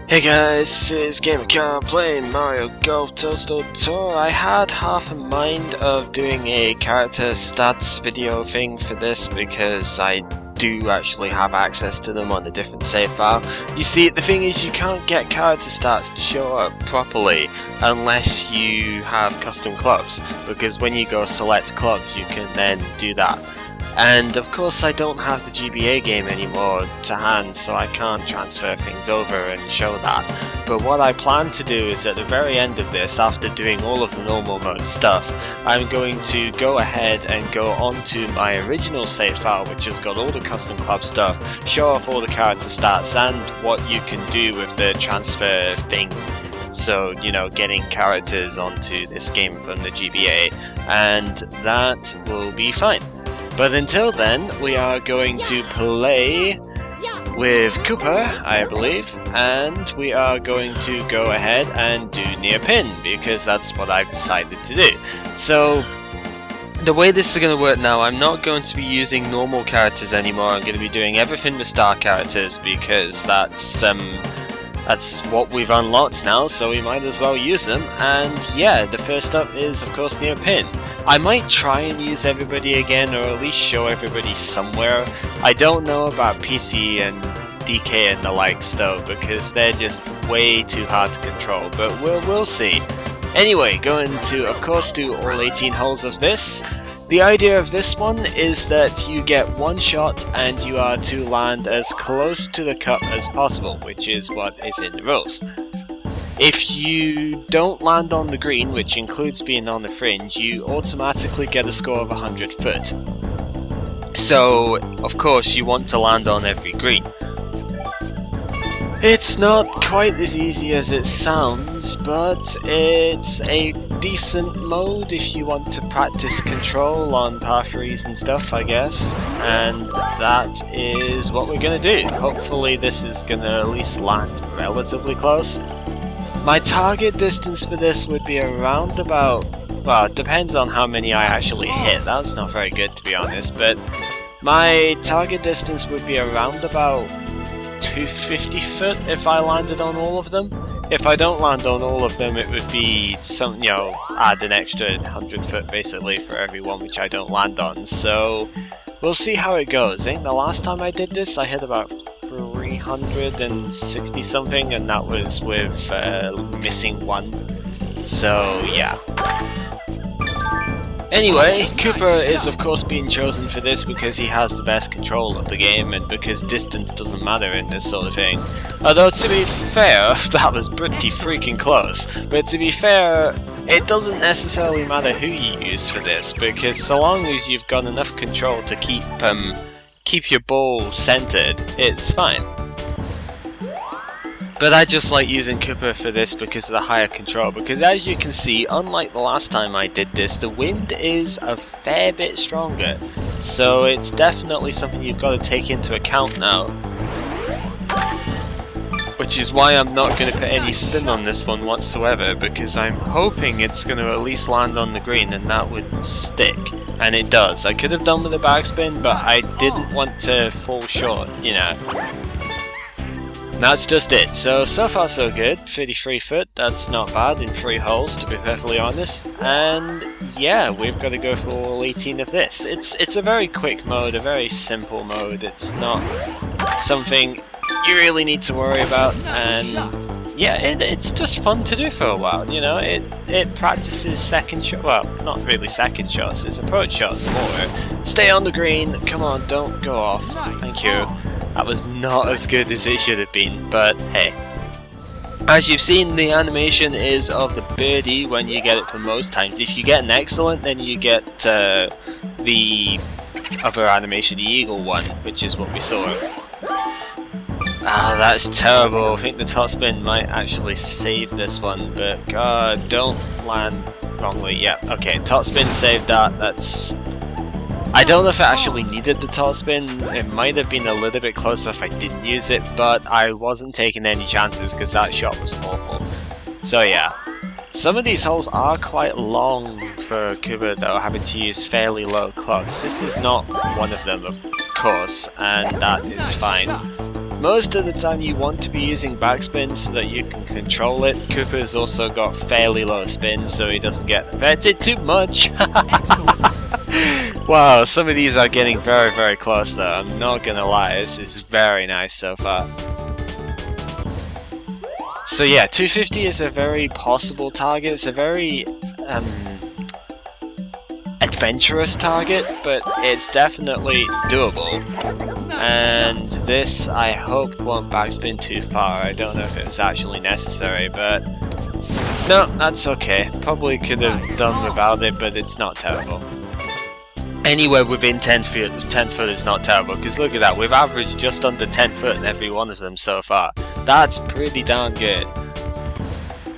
Hey guys, this is Gamer playing Mario Golf Toadstool Tour. I had half a mind of doing a character stats video thing for this because I do actually have access to them on a different save file. You see, the thing is you can't get character stats to show up properly unless you have custom clubs, because when you go select clubs you can then do that. And of course I don't have the GBA game anymore to hand, so I can't transfer things over and show that. But what I plan to do is at the very end of this, after doing all of the normal mode stuff, I'm going to go ahead and go onto my original save file, which has got all the custom club stuff, show off all the character stats and what you can do with the transfer thing. So, you know, getting characters onto this game from the GBA, and that will be fine. But until then, we are going to play with Koopa, I believe, and we are going to go ahead and do near pin, because that's what I've decided to do. So, the way this is going to work now, I'm not going to be using normal characters anymore. I'm going to be doing everything with star characters, because that's what we've unlocked now, so we might as well use them. And yeah, the first up is of course near pin. I might try and use everybody again, or at least show everybody somewhere. I don't know about PC and DK and the likes though, because they're just way too hard to control, but we'll see. Anyway, going to of course do all 18 holes of this. The idea of this one is that you get one shot and you are to land as close to the cup as possible, which is what is in the rules. If you don't land on the green, which includes being on the fringe, you automatically get a score of 100 foot. So, of course, you want to land on every green. It's not quite as easy as it sounds, but it's a decent mode if you want to practice control on par 3s and stuff, I guess. And that is what we're going to do. Hopefully this is going to at least land relatively close. My target distance for this would be around about, well, it depends on how many I actually hit. That's not very good, to be honest, but my target distance would be around about 250 foot if I landed on all of them. If I don't land on all of them, it would be some, you know, add an extra 100 foot basically for every one which I don't land on. So we'll see how it goes. I think the last time I did this, I hit about 360 something, and that was with missing one. So yeah. Anyway, Koopa is of course being chosen for this because he has the best control of the game and because distance doesn't matter in this sort of thing. Although to be fair, that was pretty freaking close, but to be fair, it doesn't necessarily matter who you use for this, because so long as you've got enough control to keep your ball centered, it's fine. But I just like using Koopa for this because of the higher control, because as you can see, unlike the last time I did this, the wind is a fair bit stronger, so it's definitely something you've got to take into account now. Which is why I'm not going to put any spin on this one whatsoever, because I'm hoping it's going to at least land on the green and that would stick. And it does. I could have done with a backspin, but I didn't want to fall short, you know. That's just it. So far so good. 33 foot, that's not bad in 3 holes, to be perfectly honest. And yeah, we've got to go for all 18 of this. It's a very quick mode, a very simple mode. It's not something you really need to worry about, and yeah, it's just fun to do for a while, you know. It practices second shot, well, not really second shots, it's approach shots more. Stay on the green, come on, don't go off, thank you. That was not as good as it should have been, but hey. As you've seen, the animation is of the birdie when you get it for most times. If you get an excellent, then you get the other animation, the eagle one, which is what we saw. Ah, that's terrible. I think the top spin might actually save this one, but god, don't land wrongly. Yeah, okay, top spin saved that. That's... I don't know if it actually needed the top spin. It might have been a little bit closer if I didn't use it, but I wasn't taking any chances because that shot was awful. So yeah. Some of these holes are quite long for Koopa though, having to use fairly low clubs. This is not one of them, of course, and that is fine. most of the time you want to be using backspin so that you can control it. Koopa's also got fairly low spin so he doesn't get affected too much. Wow, some of these are getting very, very close though, I'm not gonna lie, this is very nice so far. So yeah, 250 is a very possible target, it's a very adventurous target, but it's definitely doable. And this, I hope, won't backspin too far. I don't know if it was actually necessary, but no, that's okay. Probably could have done without it, but it's not terrible. Anywhere within 10 foot is not terrible, because look at that, we've averaged just under 10 foot in every one of them so far. That's pretty darn good.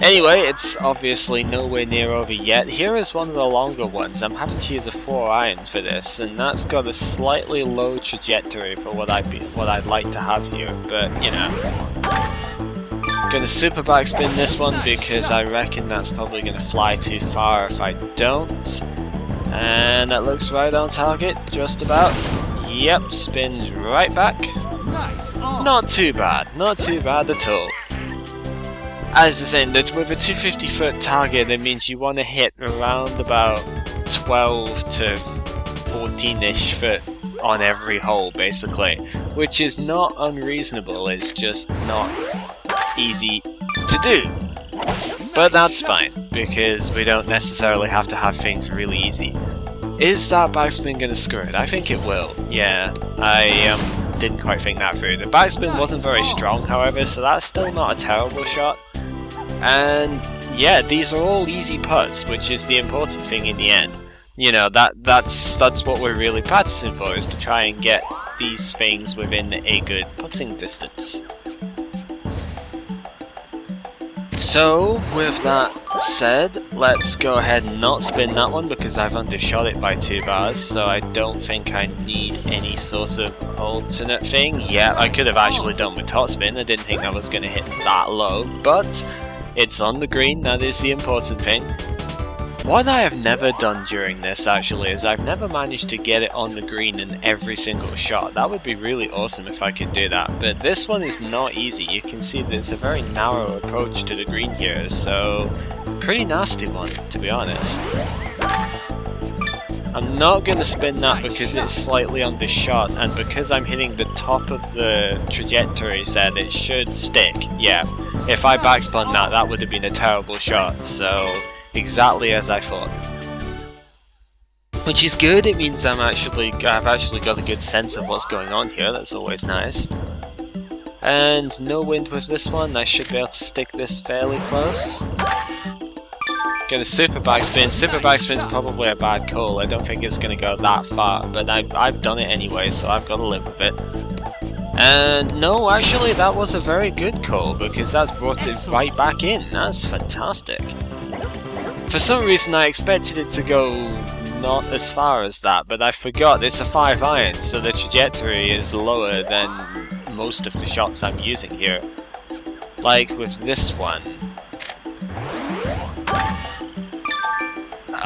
Anyway, it's obviously nowhere near over yet. Here is one of the longer ones. I'm having to use a 4-iron for this, and that's got a slightly low trajectory for what I'd like to have here, but you know. I'm gonna super backspin this one because I reckon that's probably gonna fly too far if I don't. And that looks right on target, just about. Yep, spins right back. Nice. Not too bad at all. As I said, that with a 250 foot target, that means you want to hit around about 12 to 14ish foot on every hole, basically, which is not unreasonable. It's just not easy to do. But that's fine, because we don't necessarily have to have things really easy. Is that backspin going to screw it? I think it will. Yeah, I didn't quite think that through. The backspin wasn't very strong, however, so that's still not a terrible shot. And yeah, these are all easy putts, which is the important thing in the end. You know, that's what we're really practicing for, is to try and get these things within a good putting distance. So, with that said, let's go ahead and not spin that one because I've undershot it by 2 bars, so I don't think I need any sort of alternate thing. Yeah, I could have actually done with top spin, I didn't think I was going to hit that low, but it's on the green, that is the important thing. What I have never done during this actually is I've never managed to get it on the green in every single shot. That would be really awesome if I could do that, but this one is not easy. You can see there's a very narrow approach to the green here, so pretty nasty one, to be honest. I'm not going to spin that because it's slightly undershot, and because I'm hitting the top of the trajectory set, it should stick. Yeah, if I backspun that, that would have been a terrible shot, so exactly as I thought. Which is good, it means I've actually got a good sense of what's going on here, that's always nice. And no wind with this one, I should be able to stick this fairly close. Gonna super backspin. Super backspin's probably a bad call, I don't think it's gonna go that far, but I've done it anyway, so I've got to live with it. And no, actually that was a very good call, because that's brought it right back in, that's fantastic. For some reason I expected it to go not as far as that, but I forgot it's a 5-iron, so the trajectory is lower than most of the shots I'm using here. Like with this one.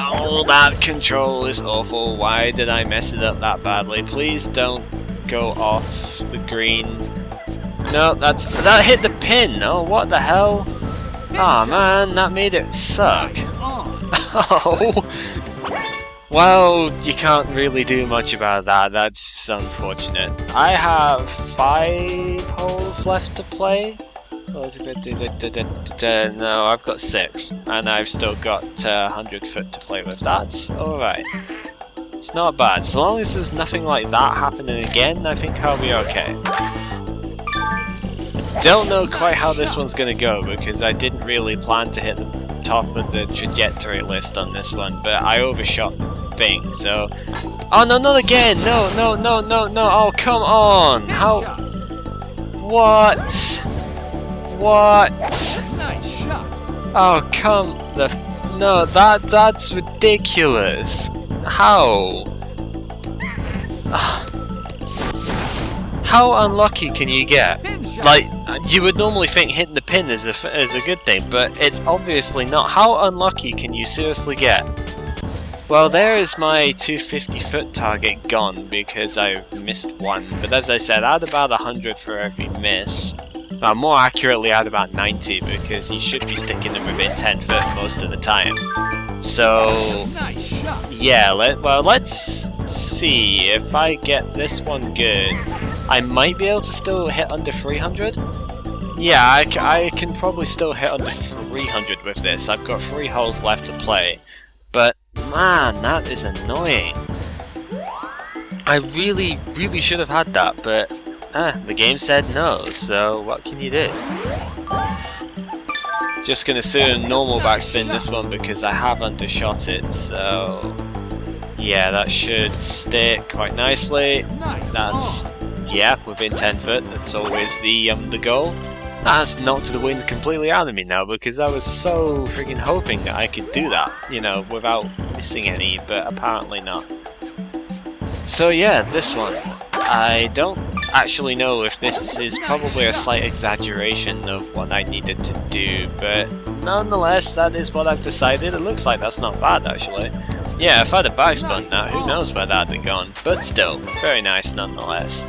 Oh, that control is awful. Why did I mess it up that badly? Please don't go off the green. No, that hit the pin. Oh, what the hell? Oh man, that made it suck. Oh, well, you can't really do much about that. That's unfortunate. I have 5 holes left to play. No, I've got 6, and I've still got 100 foot to play with. That's alright. It's not bad. So long as there's nothing like that happening again, I think I'll be okay. Don't know quite how this one's gonna go, because I didn't really plan to hit the top of the trajectory list on this one, but I overshot the thing, so... Oh no, not again! No, no, no, no, no! Oh, come on! How... What? What? Oh, come the... No, that's ridiculous! How? How unlucky can you get? Like, you would normally think hitting the pin is a good thing, but it's obviously not. How unlucky can you seriously get? Well, there is my 250 foot target gone because I missed one, but as I said, I had about 100 for every miss. Well, more accurately, I had about 90 because you should be sticking them within 10 foot most of the time. So, yeah, let's see. If I get this one good, I might be able to still hit under 300. Yeah, I can probably still hit under 300 with this. I've got 3 holes left to play. But, man, that is annoying. I really should have had that, but the game said no, so what can you do? Just gonna assume normal backspin this one because I have undershot it, so yeah, that should stick quite nicely. That's, yeah, within 10 foot, that's always the goal. That's knocked the wind completely out of me now because I was so freaking hoping that I could do that, you know, without missing any, but apparently not. So yeah, this one. I don't actually know if this is probably a slight exaggeration of what I needed to do, but nonetheless, that is what I've decided. It looks like that's not bad actually. Yeah, if I'd have backspun that, who knows where that'd have gone, but still, very nice nonetheless.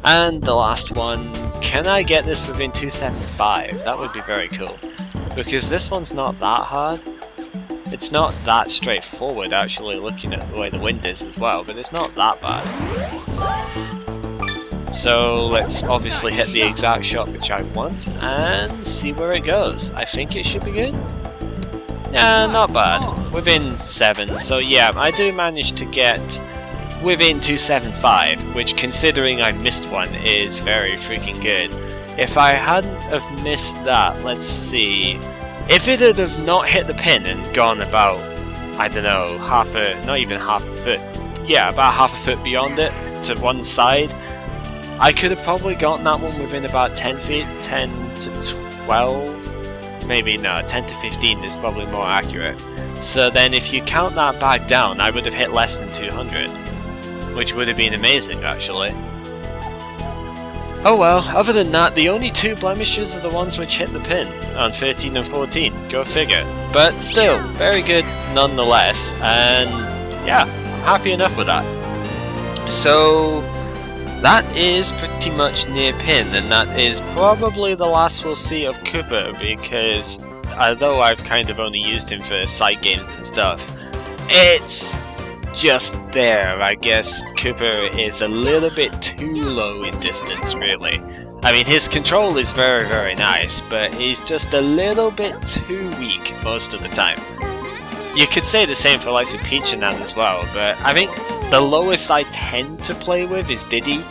And the last one, can I get this within 275? That would be very cool, because this one's not that hard. It's not that straightforward actually, looking at the way the wind is as well, but it's not that bad. So let's obviously hit the exact shot which I want and see where it goes. I think it should be good. Yeah, not bad. Within 7, so yeah, I do manage to get within 275, which considering I missed one is very freaking good. If I hadn't have missed that, let's see. If it had have not hit the pin and gone about, I don't know, not even half a foot, yeah, about half a foot beyond it, to one side, I could have probably gotten that one within about 10 feet, 10 to 12, maybe no, 10 to 15 is probably more accurate. So then if you count that back down, I would have hit less than 200, which would have been amazing actually. Oh well, other than that, the only 2 blemishes are the ones which hit the pin, on 13 and 14, go figure. But still, very good nonetheless, and yeah, I'm happy enough with that. So, that is pretty much near pin, and that is probably the last we'll see of Koopa, because although I've kind of only used him for side games and stuff, it's just there. I guess Koopa is a little bit too low in distance, really. I mean, his control is very nice, but he's just a little bit too weak most of the time. You could say the same for likes of Peach and that as well, but I think the lowest I tend to play with is Diddy.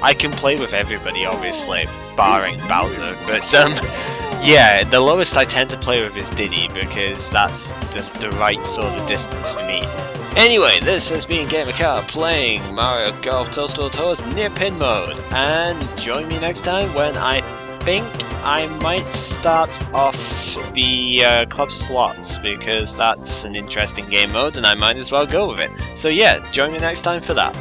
I can play with everybody, obviously, barring Bowser, but yeah, the lowest I tend to play with is Diddy, because that's just the right sort of distance for me. Anyway, this has been GamerCar playing Mario Golf Toadstool Tours near pin mode, and join me next time when I think I might start off the club slots, because that's an interesting game mode and I might as well go with it. So yeah, join me next time for that.